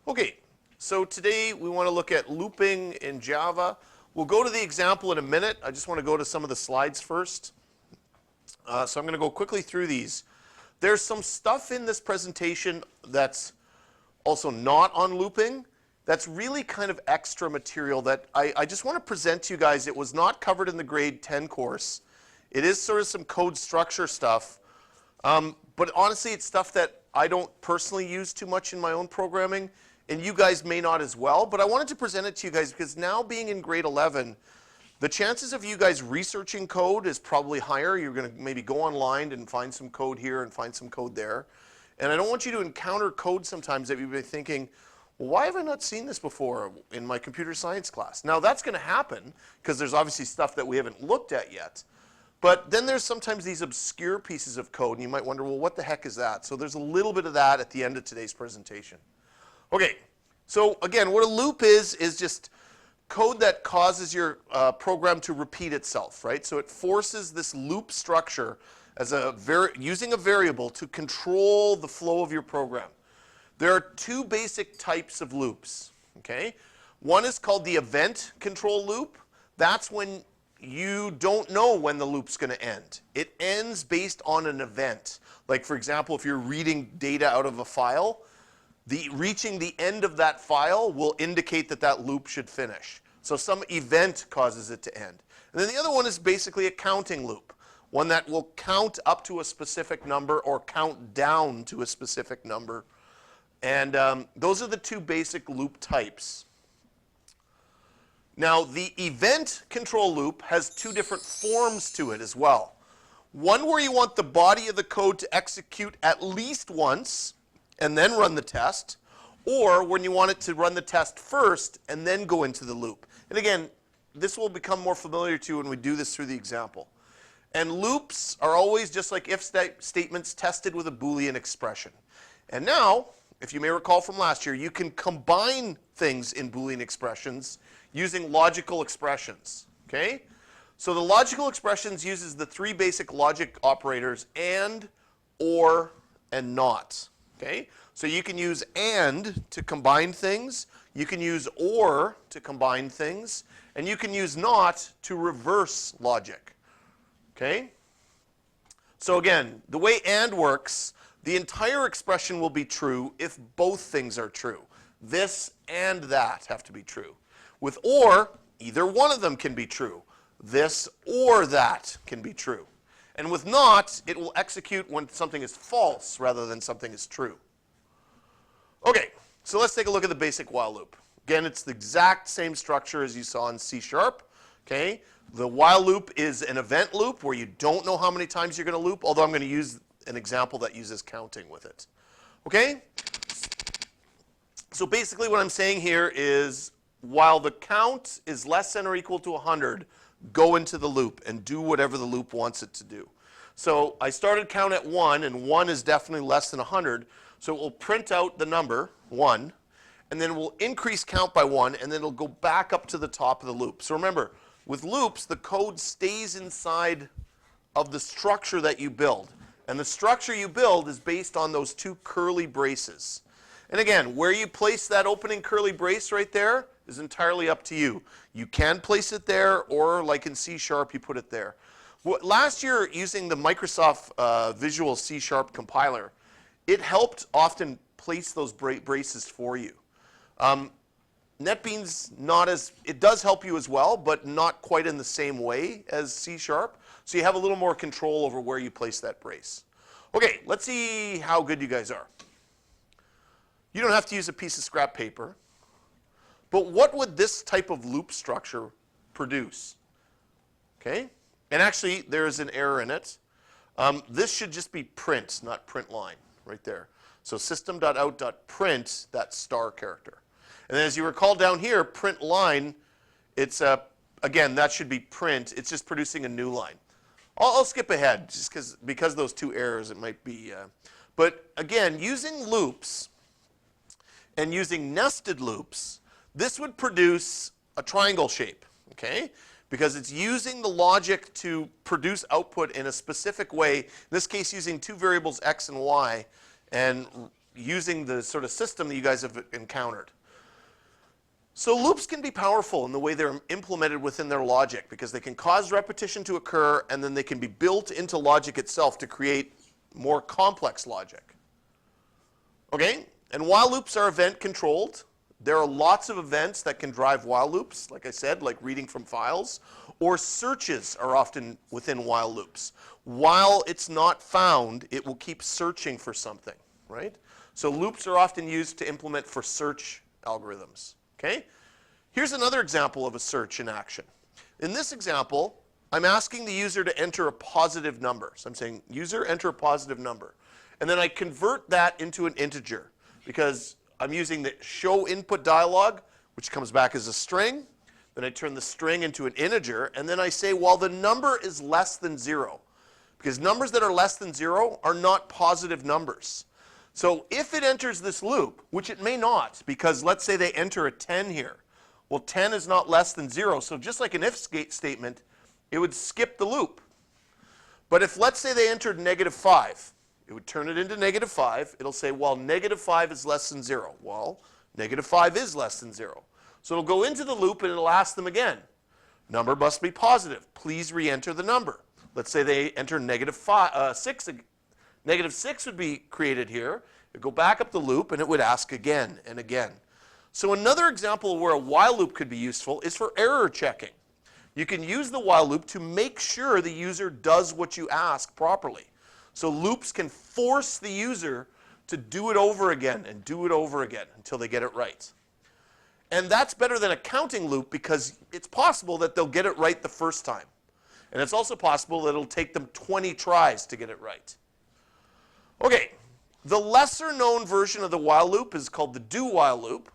Okay, so today we want to look at looping in Java. We'll go to the example in a minute. I just want to go to some of the slides first. So I'm going to go quickly through these. There's some stuff in this presentation that's also not on looping. That's really kind of extra material that I just want to present to you guys. It was not covered in the grade 10 course. It is sort of some code structure stuff. But honestly, it's stuff that I don't personally use too much in my own programming, and you guys may not as well. But I wanted to present it to you guys because now being in grade 11, the chances of you guys researching code is probably higher. You're going to maybe go online and find some code here and find some code there. And I don't want you to encounter code sometimes that you'll be thinking, well, why have I not seen this before in my computer science class? Now, that's going to happen because there's obviously stuff that we haven't looked at yet. But then there's sometimes these obscure pieces of code, and you might wonder, well, what the heck is that? So there's a little bit of that at the end of today's presentation. Okay, so again, what a loop is just code that causes your program to repeat itself, right? So it forces this loop structure as using a variable to control the flow of your program. There are two basic types of loops, okay? One is called the event control loop. That's when you don't know when the loop's going to end. It ends based on an event. Like, for example, if you're reading data out of a file, reaching the end of that file will indicate that that loop should finish. So some event causes it to end. And then the other one is basically a counting loop, one that will count up to a specific number or count down to a specific number. And those are the two basic loop types. Now, the event control loop has two different forms to it as well. One where you want the body of the code to execute at least once and then run the test, or when you want it to run the test first and then go into the loop. And again, this will become more familiar to you when we do this through the example. And loops are always just like if statements tested with a Boolean expression. And now, if you may recall from last year, you can combine things in Boolean expressions using logical expressions, okay? So the logical expressions uses the three basic logic operators and, or, and not, okay? So you can use and to combine things, you can use or to combine things, and you can use not to reverse logic, okay? So again, the way and works, the entire expression will be true if both things are true. This and that have to be true. With or, either one of them can be true. This or that can be true. And with not, it will execute when something is false rather than something is true. Okay, so let's take a look at the basic while loop. Again, it's the exact same structure as you saw in C#. Okay, the while loop is an event loop where you don't know how many times you're going to loop, although I'm going to use an example that uses counting with it. Okay? So basically what I'm saying here is while the count is less than or equal to 100, go into the loop and do whatever the loop wants it to do. So I started count at 1, and 1 is definitely less than 100. So it will print out the number, 1, and then we'll increase count by 1, and then it'll go back up to the top of the loop. So remember, with loops, the code stays inside of the structure that you build. And the structure you build is based on those two curly braces. And again, where you place that opening curly brace right there is entirely up to you. You can place it there, or like in C#, you put it there. Last year, using the Microsoft Visual C# compiler, it helped often place those braces for you. NetBeans, it does help you as well, but not quite in the same way as C#. So you have a little more control over where you place that brace. Okay, let's see how good you guys are. You don't have to use a piece of scrap paper. But what would this type of loop structure produce? Okay, and actually there's an error in it. This should just be print, not print line, right there. So system.out.print, that star character. And then as you recall down here, print line, it's again, that should be print. It's just producing a new line. I'll skip ahead just because those two errors it might be. But again, using loops and using nested loops, this would produce a triangle shape, okay? Because it's using the logic to produce output in a specific way, in this case using two variables x and y, and using the sort of system that you guys have encountered. So loops can be powerful in the way they're implemented within their logic because they can cause repetition to occur and then they can be built into logic itself to create more complex logic. Okay? And while loops are event controlled, there are lots of events that can drive while loops, like I said, like reading from files, or searches are often within while loops. While it's not found, it will keep searching for something, right? So loops are often used to implement for search algorithms. Okay? Here's another example of a search in action. In this example, I'm asking the user to enter a positive number. So I'm saying, user, enter a positive number. And then I convert that into an integer because I'm using the show input dialog, which comes back as a string. Then I turn the string into an integer. And then I say, well, the number is less than 0. Because numbers that are less than 0 are not positive numbers. So if it enters this loop, which it may not, because let's say they enter a 10 here. Well, 10 is not less than 0. So just like an if statement, it would skip the loop. But if, let's say, they entered -5, it would turn it into -5. It'll say, well, -5 is less than 0. Well, -5 is less than 0. So it'll go into the loop and it'll ask them again. Number must be positive. Please re-enter the number. Let's say they enter -6. -6 would be created here. It would go back up the loop and it would ask again and again. So another example where a while loop could be useful is for error checking. You can use the while loop to make sure the user does what you ask properly. So loops can force the user to do it over again and do it over again until they get it right. And that's better than a counting loop because it's possible that they'll get it right the first time. And it's also possible that it'll take them 20 tries to get it right. Okay, the lesser known version of the while loop is called the do while loop.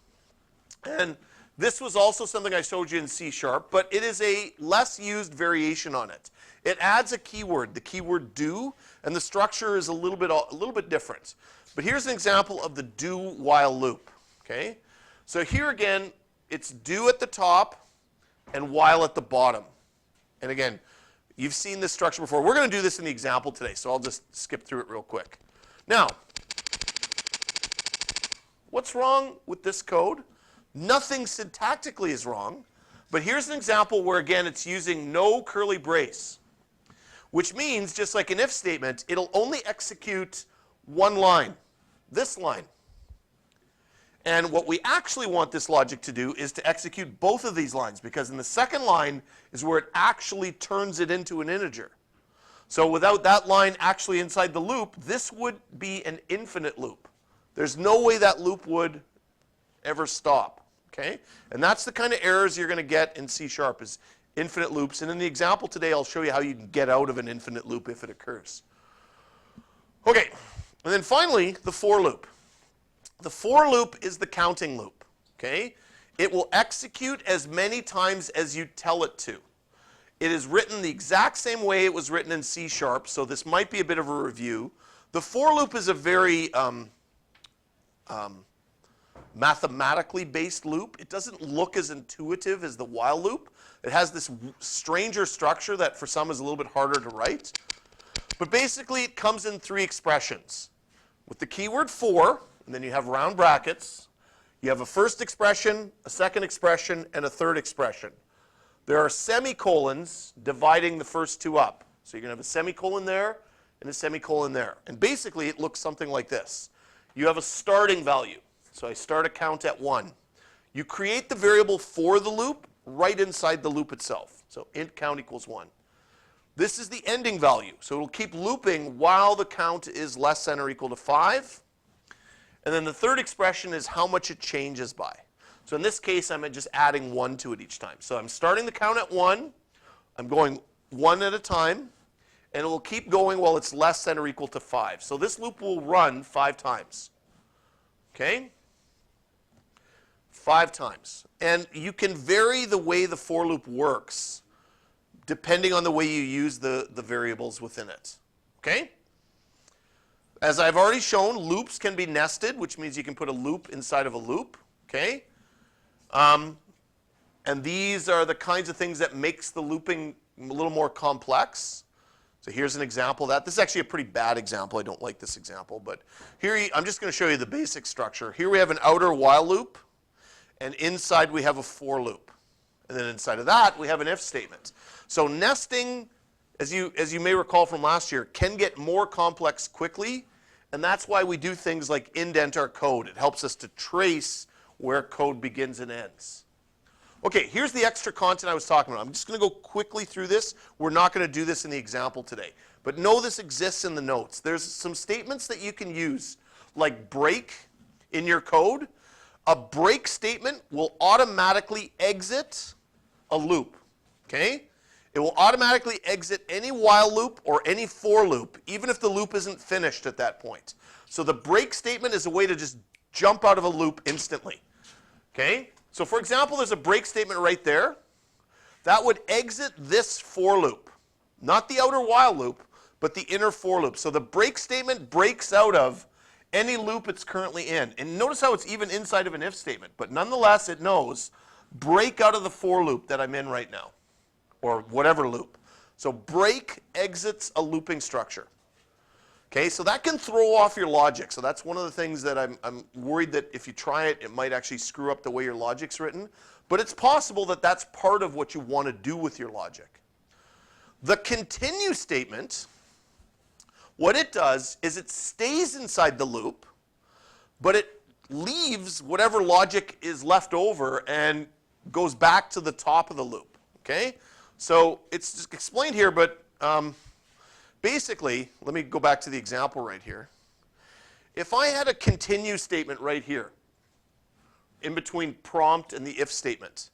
And this was also something I showed you in C#, but it is a less used variation on it. It adds a keyword, the keyword do, and the structure is a little bit different. But here's an example of the do while loop. Okay? So here again, it's do at the top and while at the bottom. And again, you've seen this structure before. We're going to do this in the example today, so I'll just skip through it real quick. Now, what's wrong with this code? Nothing syntactically is wrong, but here's an example where, again, it's using no curly brace, which means, just like an if statement, it'll only execute one line, this line. And what we actually want this logic to do is to execute both of these lines, because in the second line is where it actually turns it into an integer. So without that line actually inside the loop, this would be an infinite loop. There's no way that loop would ever stop. Okay? And that's the kind of errors you're going to get in C# is infinite loops. And in the example today, I'll show you how you can get out of an infinite loop if it occurs. Okay, and then finally, the for loop. The for loop is the counting loop. Okay? It will execute as many times as you tell it to. It is written the exact same way it was written in C#, so this might be a bit of a review. The for loop is a very mathematically based loop. It doesn't look as intuitive as the while loop. It has this stranger structure that for some is a little bit harder to write. But basically it comes in 3 expressions. With the keyword for, and then you have round brackets. You have a first expression, a second expression, and a third expression. There are semicolons dividing the first 2 up. So you're going to have a semicolon there and a semicolon there. And basically it looks something like this. You have a starting value. So I start a count at 1. You create the variable for the loop right inside the loop itself. So int count equals 1. This is the ending value. So it'll keep looping while the count is less than or equal to 5. And then the third expression is how much it changes by. So in this case, I'm just adding 1 to it each time. So I'm starting the count at 1. I'm going 1 at a time. And it will keep going while it's less than or equal to 5. So this loop will run 5 times. Okay? 5 times. And you can vary the way the for loop works depending on the way you use the variables within it. Okay? As I've already shown, loops can be nested, which means you can put a loop inside of a loop. Okay? And these are the kinds of things that makes the looping a little more complex. So So here's an example of that. This is actually a pretty bad example. I don't like this example, but here I'm just going to show you the basic structure. Here we have an outer while loop, and inside we have a for loop. And then inside of that, we have an if statement. So nesting, as you may recall from last year, can get more complex quickly, and that's why we do things like indent our code. It helps us to trace where code begins and ends. Okay, here's the extra content I was talking about. I'm just going to go quickly through this. We're not going to do this in the example today. But know this exists in the notes. There's some statements that you can use, like break in your code. A break statement will automatically exit a loop, okay? It will automatically exit any while loop or any for loop, even if the loop isn't finished at that point. So the break statement is a way to just jump out of a loop instantly, okay? So for example, there's a break statement right there. That would exit this for loop. Not the outer while loop, but the inner for loop. So the break statement breaks out of any loop it's currently in. And notice how it's even inside of an if statement. But nonetheless, it knows break out of the for loop that I'm in right now, or whatever loop. So break exits a looping structure. Okay, so that can throw off your logic. So that's one of the things that I'm worried that if you try it, it might actually screw up the way your logic's written. But it's possible that that's part of what you want to do with your logic. The continue statement, what it does is it stays inside the loop, but it leaves whatever logic is left over and goes back to the top of the loop. Okay, so it's just explained here, but basically, let me go back to the example right here. If I had a continue statement right here, in between prompt and the if statement,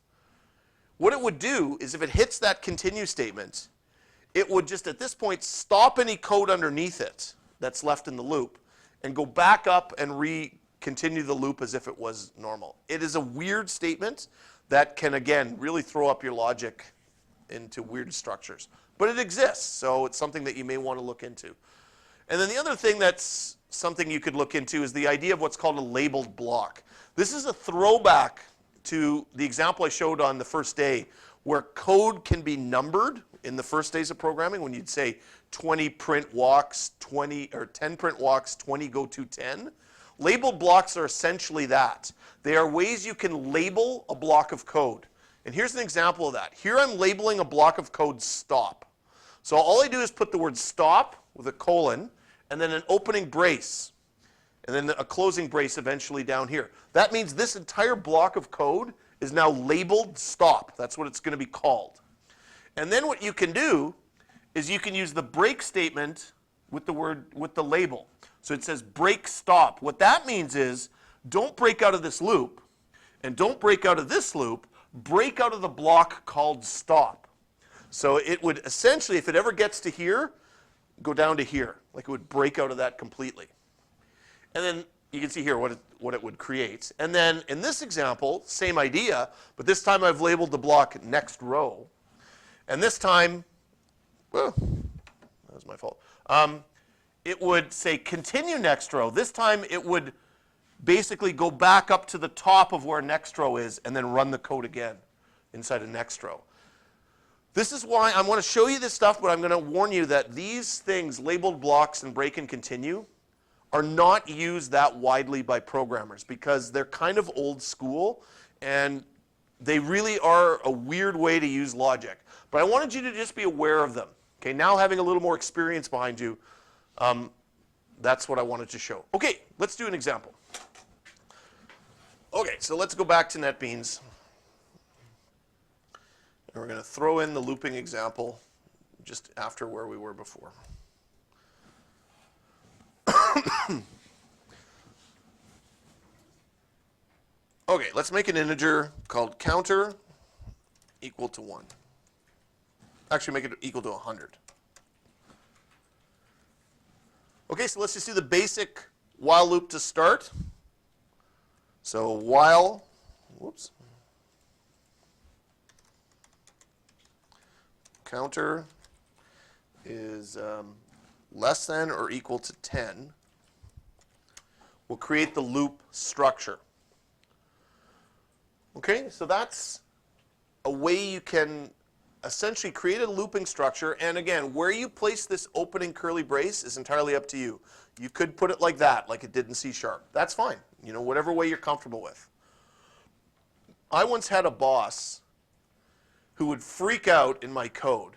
what it would do is if it hits that continue statement, it would just at this point stop any code underneath it that's left in the loop and go back up and continue the loop as if it was normal. It is a weird statement that can, again, really throw up your logic into weird structures. But it exists, so it's something that you may want to look into. And then the other thing that's something you could look into is the idea of what's called a labeled block. This is a throwback to the example I showed on the first day where code can be numbered in the first days of programming when you'd say 20 print walks, 20 or 10 print walks, 20 go to 10. Labeled blocks are essentially that. They are ways you can label a block of code. And here's an example of that. Here I'm labeling a block of code stop. So all I do is put the word stop with a colon and then an opening brace and then a closing brace eventually down here. That means this entire block of code is now labeled stop. That's what it's going to be called. And then what you can do is you can use the break statement with the label. So it says break stop. What that means is don't break out of this loop and don't break out of this loop. Break out of the block called stop. So it would essentially, if it ever gets to here, go down to here. Like it would break out of that completely. And then you can see here what it would create. And then in this example, same idea, but this time I've labeled the block next row. And this time, well, that was my fault. It would say continue next row. This time it would basically go back up to the top of where next row is and then run the code again inside of next row. This is why I want to show you this stuff, but I'm going to warn you that these things, labeled blocks and break and continue, are not used that widely by programmers because they're kind of old school and they really are a weird way to use logic. But I wanted you to just be aware of them. Okay, now having a little more experience behind you, that's what I wanted to show. Okay, let's do an example. Okay, so let's go back to NetBeans. And we're going to throw in the looping example just after where we were before. Okay, let's make an integer called counter equal to 1. Actually, make it equal to 100. Okay, so let's just do the basic while loop to start. So while, whoops, counter is less than or equal to 10, we'll create the loop structure. Okay, so that's a way you can essentially created a looping structure, and again, where you place this opening curly brace is entirely up to you. You could put it like that, like it did in C#. That's fine, you know, whatever way you're comfortable with. I once had a boss who would freak out in my code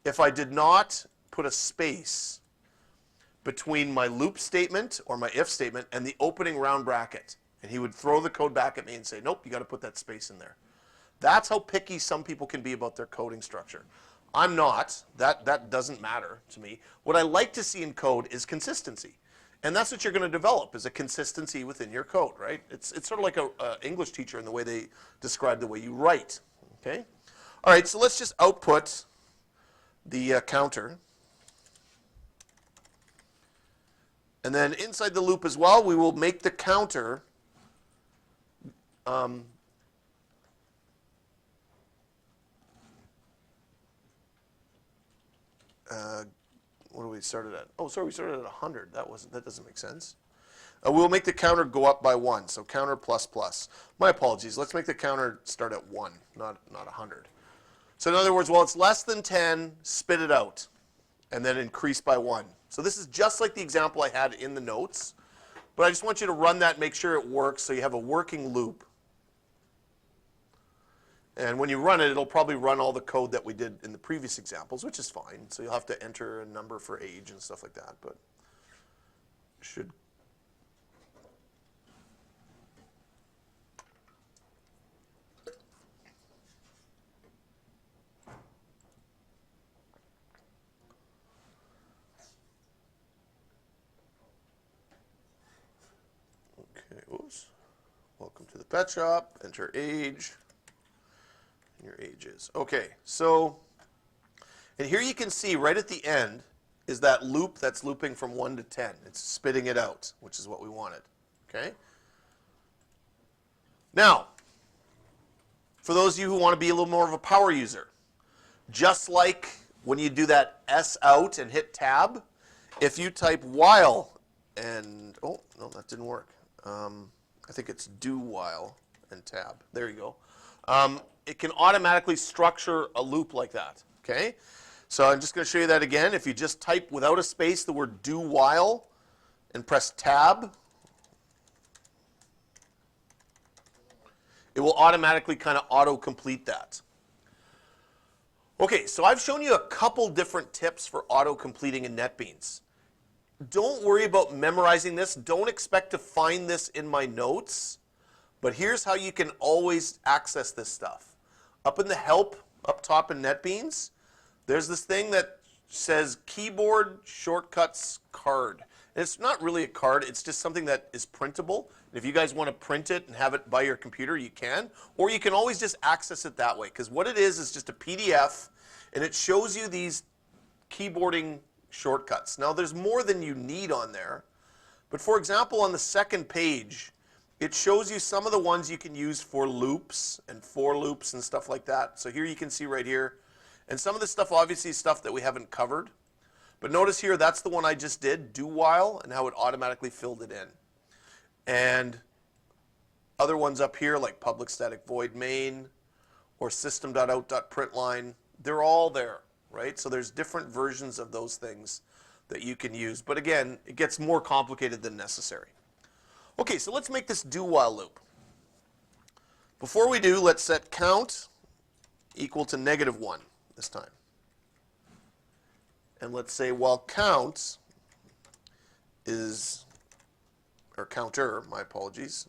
if I did not put a space between my loop statement or my if statement and the opening round bracket. And he would throw the code back at me and say, nope, you got to put that space in there. That's how picky some people can be about their coding structure. I'm not. That doesn't matter to me. What I like to see in code is consistency. And that's what you're going to develop, is a consistency within your code, right? It's sort of like an English teacher in the way they describe the way you write, okay? All right, so let's just output the counter. And then inside the loop as well, we will make the counter what do we started at? Oh, sorry, we started at 100. That doesn't make sense. We'll make the counter go up by 1, so counter plus plus. My apologies. Let's make the counter start at 1, not 100. So in other words, while it's less than 10, spit it out, and then increase by 1. So this is just like the example I had in the notes, but I just want you to run that, make sure it works, so you have a working loop. And when you run it, it'll probably run all the code that we did in the previous examples, which is fine. So you'll have to enter a number for age and stuff like that, but should. Okay, oops. Welcome to the pet shop. Enter age. Your age is. Okay, so, and here you can see right at the end is that loop that's looping from 1 to 10. It's spitting it out, which is what we wanted, okay? Now, for those of you who want to be a little more of a power user, just like when you do that S out and hit tab, if you type while and, oh, no, that didn't work. I think it's do while and tab. There you go. It can automatically structure a loop like that, okay? So I'm just going to show you that again. If you just type without a space the word do while and press tab, it will automatically kind of auto-complete that. Okay, so I've shown you a couple different tips for auto-completing in NetBeans. Don't worry about memorizing this. Don't expect to find this in my notes. But here's how you can always access this stuff. Up in the help, up top in NetBeans, there's this thing that says keyboard shortcuts card. And it's not really a card, it's just something that is printable. And if you guys want to print it and have it by your computer, you can. Or you can always just access it that way. Because what it is just a PDF, and it shows you these keyboarding shortcuts. Now there's more than you need on there. But for example, on the second page, it shows you some of the ones you can use for loops and for loops and stuff like that. So here you can see right here. And some of this stuff obviously is stuff that we haven't covered. But notice here, that's the one I just did, do while, and how it automatically filled it in. And other ones up here like public static void main or system.out.println, they're all there, right? So there's different versions of those things that you can use. But again, it gets more complicated than necessary. Okay, so let's make this do while loop. Before we do, let's set count equal to -1 this time. And let's say while count is, or counter, my apologies.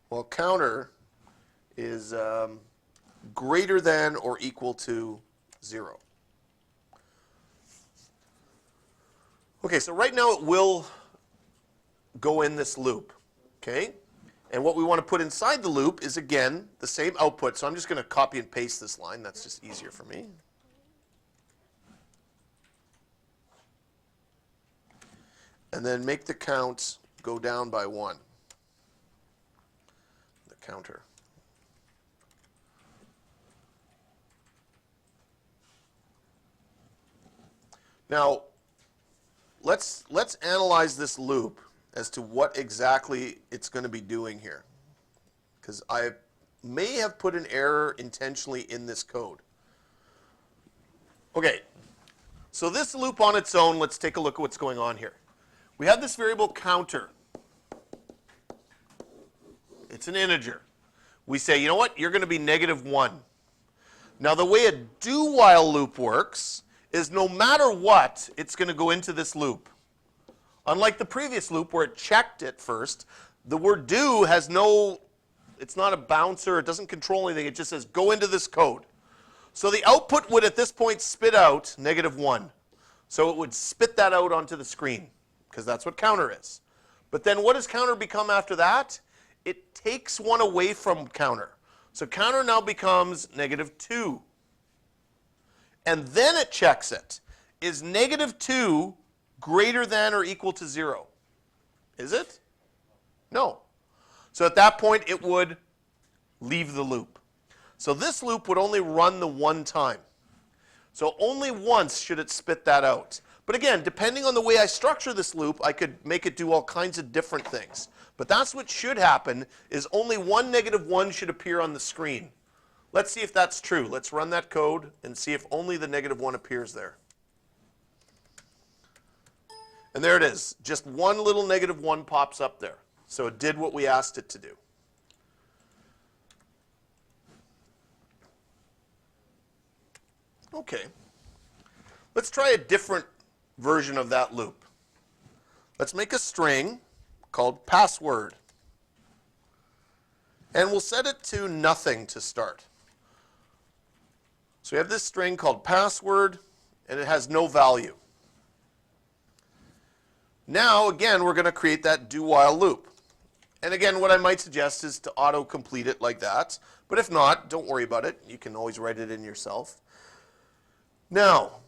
While counter is greater than or equal to 0. Okay, so right now it will go in this loop, okay? And what we want to put inside the loop is, again, the same output. So I'm just going to copy and paste this line. That's just easier for me. And then make the count go down by 1. The counter. Now, let's analyze this loop as to what exactly it's going to be doing here. Because may have put an error intentionally in this code. Okay, so this loop on its own, let's take a look at what's going on here. We have this variable counter. It's an integer. We say, you know what, you're going to be -1. Now the way a do-while loop works is no matter what, it's going to go into this loop. Unlike the previous loop where it checked it first, the word do has no, it's not a bouncer, it doesn't control anything, it just says go into this code. So the output would at this point spit out -1. So it would spit that out onto the screen, because that's what counter is. But then what does counter become after that? It takes one away from counter. So counter now becomes -2. And then it checks it. Is -2 greater than or equal to 0? Is it? No. So at that point, it would leave the loop. So this loop would only run the one time. So only once should it spit that out. But again, depending on the way I structure this loop, I could make it do all kinds of different things. But that's what should happen, is only one -1 should appear on the screen. Let's see if that's true. Let's run that code and see if only the -1 appears there. And there it is. Just one little -1 pops up there. So it did what we asked it to do. Okay. Let's try a different version of that loop. Let's make a string called password. And we'll set it to nothing to start. So we have this string called password, and it has no value. Now, again, we're going to create that do-while loop. And again, what I might suggest is to auto-complete it like that. But if not, don't worry about it. You can always write it in yourself. Now,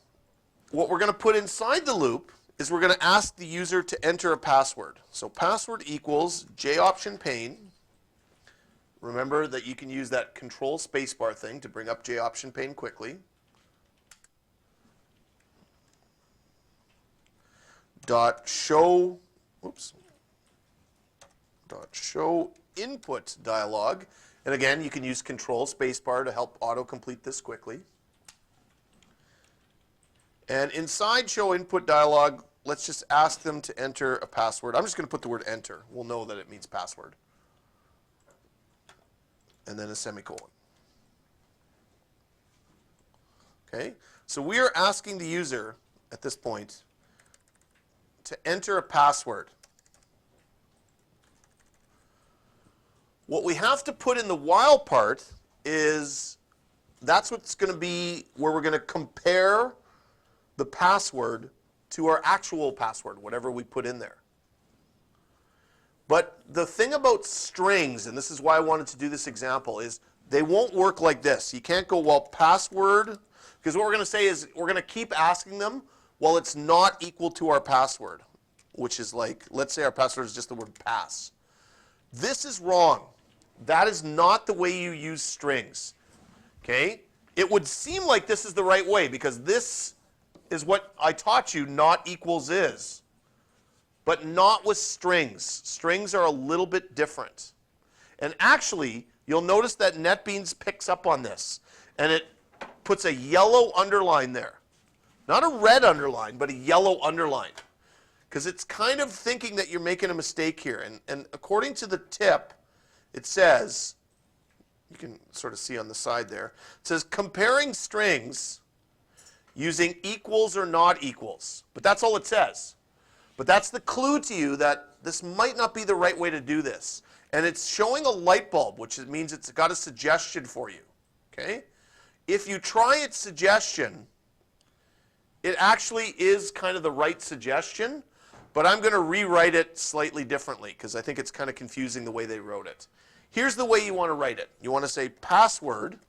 what we're going to put inside the loop is we're going to ask the user to enter a password. So password equals JOptionPane. Remember that you can use that control spacebar thing to bring up JOptionPane quickly. .show input dialog. And again, you can use control spacebar to help autocomplete this quickly. And inside show input dialog, let's just ask them to enter a password. I'm just going to put the word enter. We'll know that it means password. And then a semicolon. Okay, so we are asking the user at this point to enter a password. What we have to put in the while part is that's what's going to be where we're going to compare the password to our actual password, whatever we put in there. But the thing about strings, and this is why I wanted to do this example, is they won't work like this. You can't go, well, password, because what we're going to say is we're going to keep asking them while it's not equal to our password, which is like, let's say our password is just the word pass. This is wrong. That is not the way you use strings. Okay? It would seem like this is the right way because this is what I taught you not equals is. But not with strings. Strings are a little bit different. And actually, you'll notice that NetBeans picks up on this. And it puts a yellow underline there. Not a red underline, but a yellow underline. Because it's kind of thinking that you're making a mistake here. And according to the tip, it says, you can sort of see on the side there, it says comparing strings using equals or not equals. But that's all it says. But that's the clue to you that this might not be the right way to do this. And it's showing a light bulb, which means it's got a suggestion for you. Okay? If you try its suggestion, it actually is kind of the right suggestion, but I'm going to rewrite it slightly differently because I think it's kind of confusing the way they wrote it. Here's the way you want to write it. You want to say password.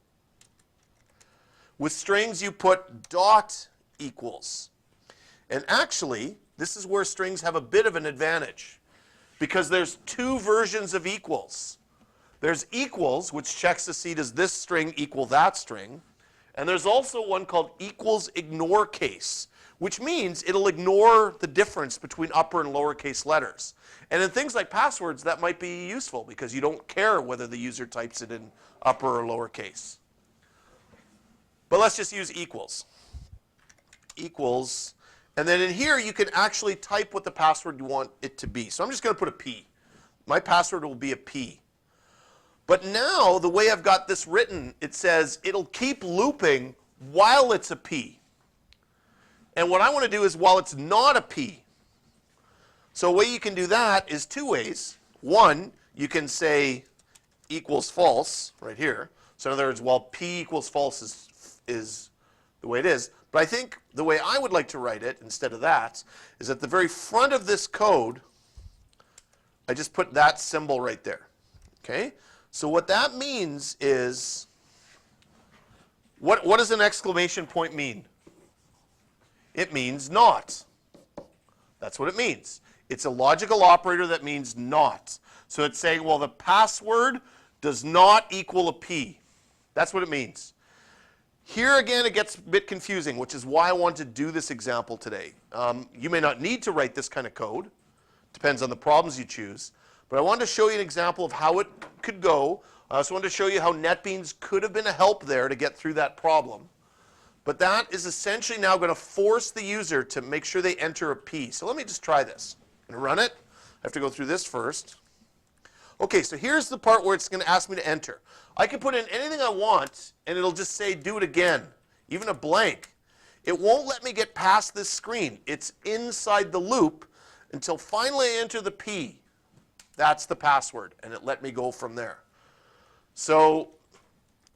With strings, you put dot equals. And actually, this is where strings have a bit of an advantage because there's two versions of equals. There's equals, which checks to see does this string equal that string. And there's also one called equals ignore case, which means it'll ignore the difference between upper and lowercase letters. And in things like passwords, that might be useful because you don't care whether the user types it in upper or lowercase. But let's just use equals. Equals. And then in here, you can actually type what the password you want it to be. So I'm just going to put a P. My password will be a P. But now, the way I've got this written, it says it'll keep looping while it's a P. And what I want to do is while it's not a P. So a way you can do that is two ways. One, you can say equals false right here. So in other words, while P equals false is the way it is. But I think the way I would like to write it instead of that is at the very front of this code, I just put that symbol right there. Okay? So what that means is, what does an exclamation point mean? It means not. That's what it means. It's a logical operator that means not. So it's saying, well, the password does not equal a P. That's what it means. Here again, it gets a bit confusing, which is why I want to do this example today. You may not need to write this kind of code. Depends on the problems you choose. But I wanted to show you an example of how it could go. I also wanted to show you how NetBeans could have been a help there to get through that problem. But that is essentially now going to force the user to make sure they enter a P. So let me just try this. I'm going to run it. I have to go through this first. Okay, so here's the part where it's going to ask me to enter. I can put in anything I want, and it'll just say do it again, even a blank. It won't let me get past this screen. It's inside the loop until finally I enter the P. That's the password, and it let me go from there. So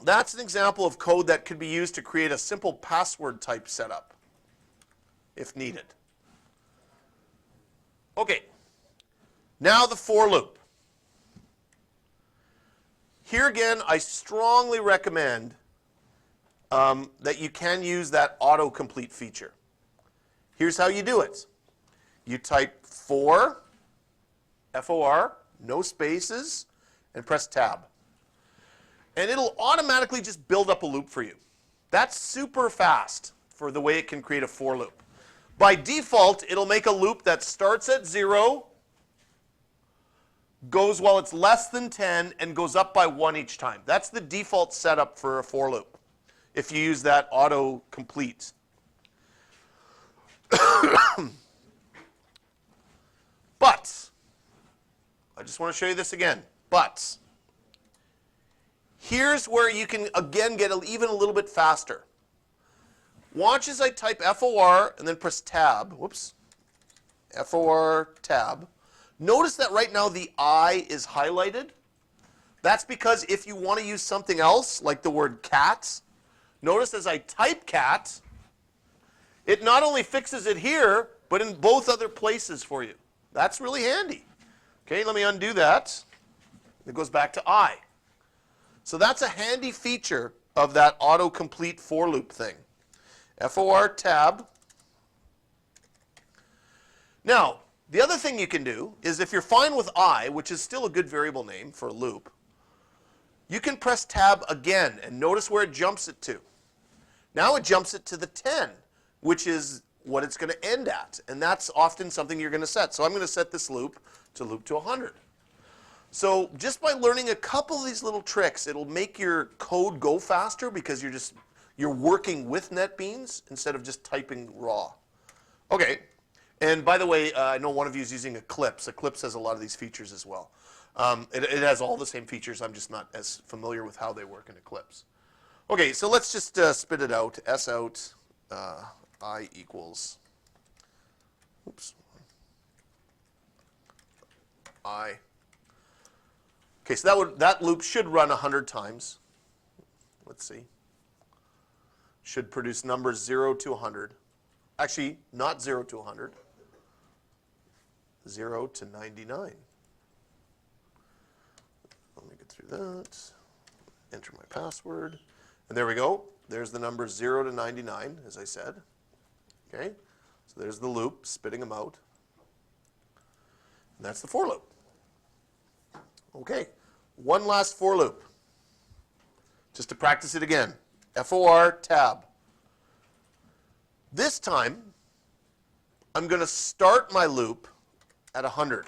that's an example of code that could be used to create a simple password type setup, if needed. Okay, now the for loop. Here again, I strongly recommend that you can use that autocomplete feature. Here's how you do it. You type for, F-O-R, no spaces, and press tab. And it'll automatically just build up a loop for you. That's super fast for the way it can create a for loop. By default, it'll make a loop that starts at 0, goes while it's less than 10, and goes up by 1 each time. That's the default setup for a for loop if you use that autocomplete. But, I just want to show you this again, but here's where you can again get even a little bit faster. Watch as I type FOR and then press tab. Whoops. FOR tab. Notice that right now the I is highlighted. That's because if you want to use something else, like the word cat, notice as I type cat, it not only fixes it here, but in both other places for you. That's really handy. Okay, let me undo that. It goes back to I. So that's a handy feature of that autocomplete for loop thing. FOR tab. Now, the other thing you can do is if you're fine with I, which is still a good variable name for a loop, you can press tab again and notice where it jumps it to. Now it jumps it to the 10, which is what it's going to end at. And that's often something you're going to set. So I'm going to set this loop to 100. So just by learning a couple of these little tricks, it'll make your code go faster because you're working with NetBeans instead of just typing raw. Okay. And by the way, I know one of you is using Eclipse. Eclipse has a lot of these features as well. It has all the same features. I'm just not as familiar with how they work in Eclipse. Okay, so let's just spit it out. S out, I equals, oops, I. Okay, so that loop should run 100 times. Let's see. Should produce numbers 0 to 100. Actually, not 0 to 100. 0 to 99. Let me get through that. Enter my password. And there we go. There's the numbers 0 to 99, as I said. Okay? So there's the loop, spitting them out. And that's the for loop. Okay. One last for loop. Just to practice it again. FOR tab. This time, I'm going to start my loop at 100.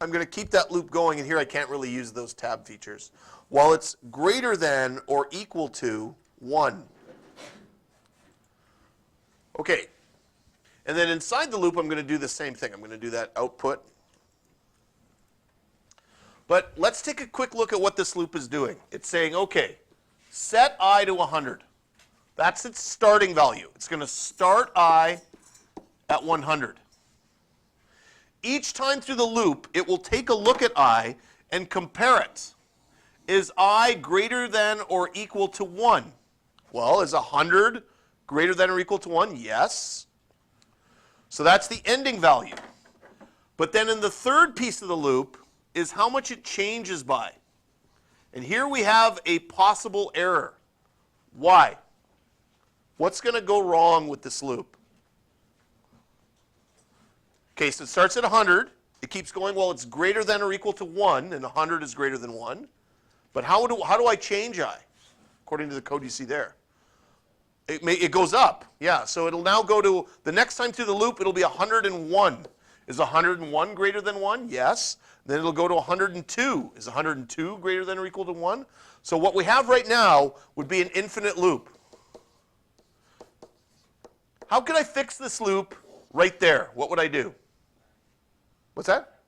I'm going to keep that loop going, and here I can't really use those tab features, while it's greater than or equal to 1. Okay, and then inside the loop I'm going to do the same thing. I'm going to do that output. But let's take a quick look at what this loop is doing. It's saying, okay, set I to 100. That's its starting value. It's going to start I at 100. Each time through the loop, it will take a look at I and compare it. Is I greater than or equal to 1? Well, is 100 greater than or equal to 1? Yes. So that's the ending value. But then in the third piece of the loop is how much it changes by. And here we have a possible error. Why? What's going to go wrong with this loop? Okay, so it starts at 100. It keeps going while it's greater than or equal to 1, and 100 is greater than 1. But how do I change I, according to the code you see there? It goes up, yeah. So it'll now go to, the next time through the loop, it'll be 101. Is 101 greater than 1? Yes. Then it'll go to 102. Is 102 greater than or equal to 1? So what we have right now would be an infinite loop. How could I fix this loop right there? What would I do? What's that?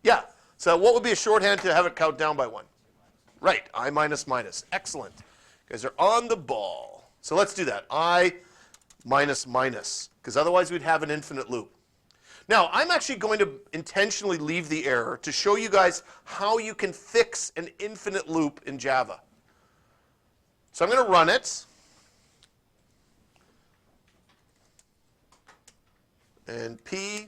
Yeah. So what would be a shorthand to have it count down by 1? Right. I minus minus. Excellent. You guys are on the ball. So let's do that. I minus minus, because otherwise we'd have an infinite loop. Now, I'm actually going to intentionally leave the error to show you guys how you can fix an infinite loop in Java. So I'm going to run it. And P.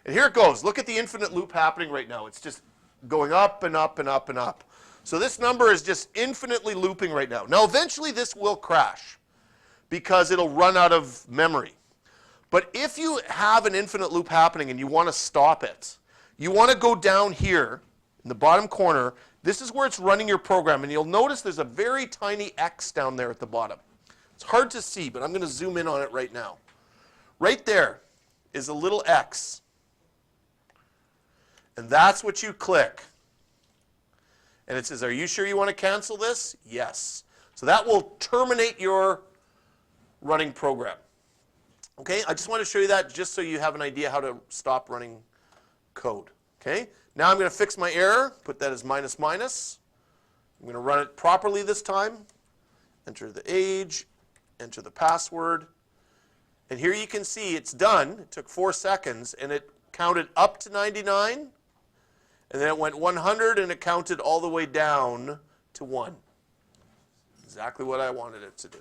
And here it goes. Look at the infinite loop happening right now. It's just going up and up and up and up. So this number is just infinitely looping right now. Now, eventually this will crash because it'll run out of memory. But if you have an infinite loop happening and you want to stop it, you want to go down here in the bottom corner. This is where it's running your program. And you'll notice there's a very tiny X down there at the bottom. It's hard to see, but I'm going to zoom in on it right now. Right there is a little X. And that's what you click. And it says, are you sure you want to cancel this? Yes. So that will terminate your running program. Okay, I just want to show you that just so you have an idea how to stop running code. Okay, now I'm going to fix my error, put that as minus minus. I'm going to run it properly this time. Enter the age, enter the password. And here you can see it's done. It took 4 seconds, and it counted up to 99. And then it went 100, and it counted all the way down to 1. Exactly what I wanted it to do.